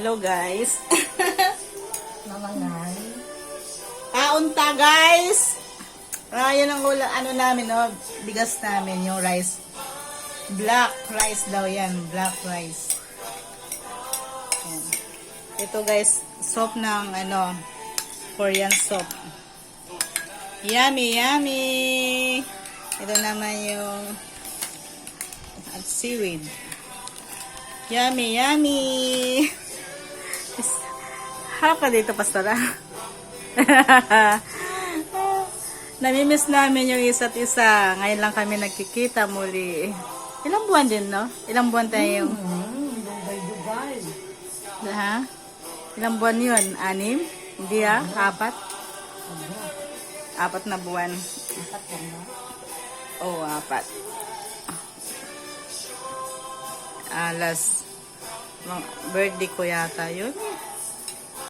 Hello guys. Mamangan. Unta guys. Yan ang ano namin, no? Bigas namin, yung rice. Black rice daw yan. Black rice. Yan. Ito guys, soup ng ano, Korean soup. Yummy, yummy. Ito naman yung at seaweed. Yummy, yummy. Harap ka dito, pastora. Namimiss namin yung isa't isa. Ngayon lang kami nagkikita muli. Ilang buwan din, no? Ilang buwan tayo yung... Dugay-dugay. Ha? Ilang buwan yun? 6? Hindi ha? 4? 4 na buwan. 4 lang na. Oo, 4. Last birthday ko yata yun.